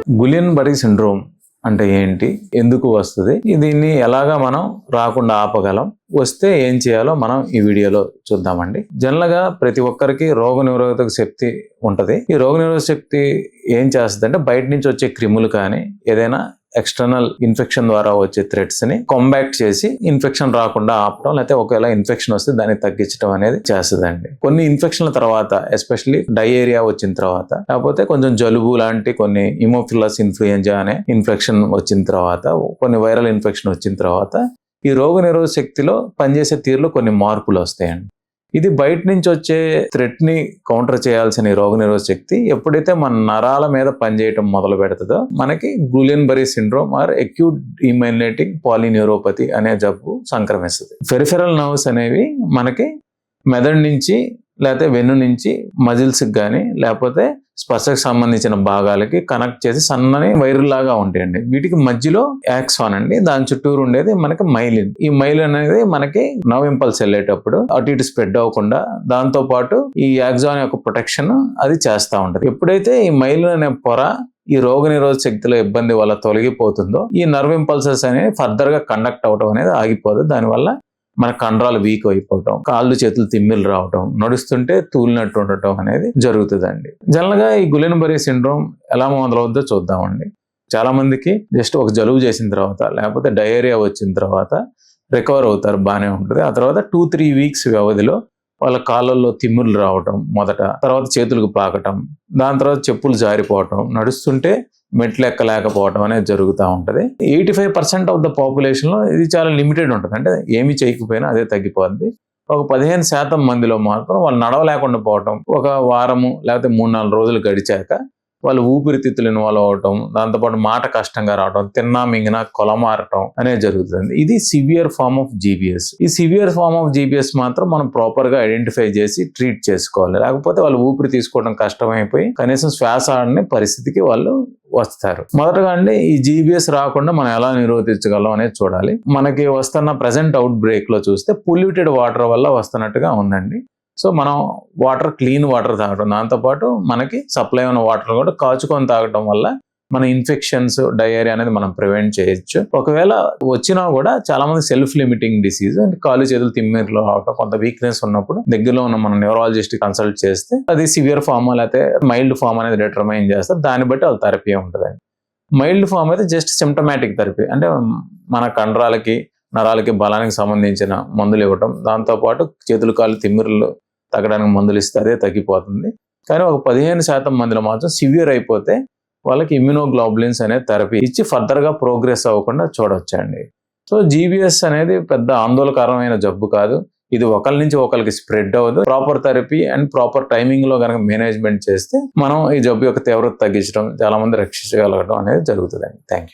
Guillain Barre syndrome అంటే ఏంటి, ఎందుకు వస్తుంది, దీన్ని ఎలాగా మనం రాకుండా ఆపగలం, వస్తే ఏం చేయాలో మనం ఈ వీడియోలో చూద్దామండి. జనరల్ గా ప్రతి ఒక్కరికి రోగ నిరోధక శక్తి ఉంటది. ఈ రోగ నిరోధక శక్తి ఏం చేస్తుంది అంటే బయట నుంచి వచ్చే క్రిములు కానీ ఏదైనా ఎక్స్టర్నల్ ఇన్ఫెక్షన్ ద్వారా వచ్చే థ్రెట్స్ ని కాంబాక్ట్ చేసి ఇన్ఫెక్షన్ రాకుండా ఆపడం, లేకపోతే ఒకవేళ ఇన్ఫెక్షన్ వస్తే దాన్ని తగ్గించడం అనేది చేస్తుందండి. కొన్ని ఇన్ఫెక్షన్ల తర్వాత, ఎస్పెషల్లీ డయేరియా వచ్చిన తర్వాత, లేకపోతే కొంచెం జలుబు లాంటి కొన్ని హిమోఫిలస్ ఇన్ఫ్లుయెంజా అనే ఇన్ఫెక్షన్ వచ్చిన తర్వాత, కొన్ని వైరల్ ఇన్ఫెక్షన్ వచ్చిన తర్వాత ఈ రోగ నిరోధక శక్తిలో పనిచేసే తీరులో కొన్ని మార్పులు వస్తాయండి. ఇది బయట నుంచి వచ్చే థ్రెట్ ని కౌంటర్ చేయాల్సిన రోగ నిరోధక శక్తి ఎప్పుడైతే మన నరాల మీద పనిచేయటం మొదలు పెడుతుందో మనకి Guillain Barre syndrome or acute ఇమ్యూనేటింగ్ పాలిన్యూరోపతి అనే జబ్బు సంక్రమిస్తుంది. పెరిఫెరల్ నర్వ్స్ అనేవి మనకి మెదడు నుంచి లేకపోతే వెన్ను నుంచి మజిల్స్ కానీ లేకపోతే స్పర్శకు సంబంధించిన భాగాలకి కనెక్ట్ చేసి సన్నని వైర్ లాగా ఉంటాయండి. వీటికి మధ్యలో యాక్సాన్ అండి, దాని చుట్టూరు ఉండేది మనకి మైలిన్. ఈ మైలిన్ అనేది మనకి నర్వ్ ఇంపల్స్ వెళ్ళేటప్పుడు అటు ఇటు స్ప్రెడ్ అవ్వకుండా దాంతో పాటు ఈ యాక్సాన్ యొక్క ప్రొటెక్షన్ అది చేస్తూ ఉంటది. ఎప్పుడైతే ఈ మైలిన్ అనే పొర ఈ రోగ నిరోధక శక్తిలో ఇబ్బంది వల్ల తొలగిపోతుందో ఈ నర్వ్ ఇంపల్సెస్ అనేవి ఫర్దర్ గా కండక్ట్ అవడం అనేది ఆగిపోదు. దానివల్ల మన కండరాలు వీక్ అయిపోవటం, కాళ్ళు చేతులు తిమ్మిలు రావటం, నడుస్తుంటే తూలినట్టు ఉండటం అనేది జరుగుతుందండి. జనరల్ గా ఈ గులియన్ బరీ సిండ్రోమ్ ఎలా మొదలవుద్దో చూద్దామండి. చాలా మందికి జస్ట్ ఒక జలుబు చేసిన తర్వాత లేకపోతే డయేరియా వచ్చిన తర్వాత రికవర్ అవుతారు, బాగానే ఉంటుంది. ఆ తర్వాత 2-3 వీక్స్ వ్యవధిలో వాళ్ళ కాళ్ళల్లో తిమ్ములు రావటం, తర్వాత చేతులకు పాకటం, దాని తర్వాత చెప్పులు జారిపోవటం, నడుస్తుంటే మెట్లు ఎక్కలేకపోవడం అనేది జరుగుతూ ఉంటుంది. 85% ఆఫ్ ద పాపులేషన్ లో ఇది చాలా లిమిటెడ్ ఉంటుంది, అంటే ఏమి చేయకపోయినా అదే తగ్గిపోద్ది. ఒక 15% మందిలో మాత్రం వాళ్ళు నడవలేకుండా పోవటం, ఒక వారము లేకపోతే 3-4 రోజులు గడిచాక వాళ్ళు ఊపిరితిత్తులు ఇన్వాల్వ్ అవటం, దాంతోపాటు మాట కష్టంగా రావడం, తిన్నా మింగినా కొలమారటం అనేది జరుగుతుంది. ఇది సివియర్ ఫార్మ్ ఆఫ్ జీబీఎస్. ఈ సివియర్ ఫార్మ్ ఆఫ్ జీబీఎస్ మాత్రం మనం ప్రాపర్ గా ఐడెంటిఫై చేసి ట్రీట్ చేసుకోవాలి. లేకపోతే వాళ్ళు ఊపిరి తీసుకోవడం కష్టమైపోయి కనీసం శ్వాస ఆడని పరిస్థితికి వాళ్ళు వస్తారు. మొదటగా అండి ఈ జీబీఎస్ రాకుండా మనం ఎలా నిరోధించగలం అనేది చూడాలి. మనకి వస్తున్న ప్రెసెంట్ అవుట్ బ్రేక్ లో చూస్తే పొల్యూటెడ్ వాటర్ వల్ల వస్తున్నట్టుగా ఉందండి. సో మనం వాటర్, క్లీన్ వాటర్ తాగడం, దాంతోపాటు మనకి సప్లై ఉన్న వాటర్ కూడా కాచుకొని తాగడం వల్ల మన ఇన్ఫెక్షన్స్, డయేరియా అనేది మనం ప్రివెంట్ చేయొచ్చు. ఒకవేళ వచ్చినా కూడా చాలా మంది సెల్ఫ్ లిమిటింగ్ డిసీజ్, అంటే కాళ్ళు చేతులు తిమ్మిర్లు రావటం, కొంత వీక్నెస్ ఉన్నప్పుడు దగ్గరలో ఉన్న మన న్యూరాలజిస్ట్ కన్సల్ట్ చేస్తే అది సివియర్ ఫామ్ లేకపోతే మైల్డ్ ఫామ్ అనేది డిటర్మైన్ చేస్తారు. దాన్ని బట్టి వాళ్ళ థెరపీ ఉంటుందండి. మైల్డ్ ఫామ్ అయితే జస్ట్ సిమ్టమాటిక్ థెరపీ, అంటే మన కండరాలకి నరాలకి బలానికి సంబంధించిన మందులు ఇవ్వటం, దాంతోపాటు చేతులు కాళ్ళు తిమ్మిర్లు తగ్గడానికి మందులు ఇస్తే అదే తగ్గిపోతుంది. కానీ ఒక 15% మందిలో మాత్రం సివియర్ అయిపోతే వాళ్ళకి ఇమ్యూనోగ్లోబులిన్స్ అనే థెరపీ ఇచ్చి ఫర్దర్ గా ప్రోగ్రెస్ అవ్వకుండా చూడొచ్చండి. సో జీబీఎస్ అనేది పెద్ద ఆందోళనకరమైన జబ్బు కాదు. ఇది ఒకరి నుంచి ఒకరికి స్ప్రెడ్ అవ్వదు. Proper therapy and proper timing లో కనుక మేనేజ్మెంట్ చేస్తే మనం ఈ జబ్బు యొక్క తీవ్రత తగ్గించడం, చాలా మంది రక్షించగలగడం అనేది జరుగుతుందండి. Thank you.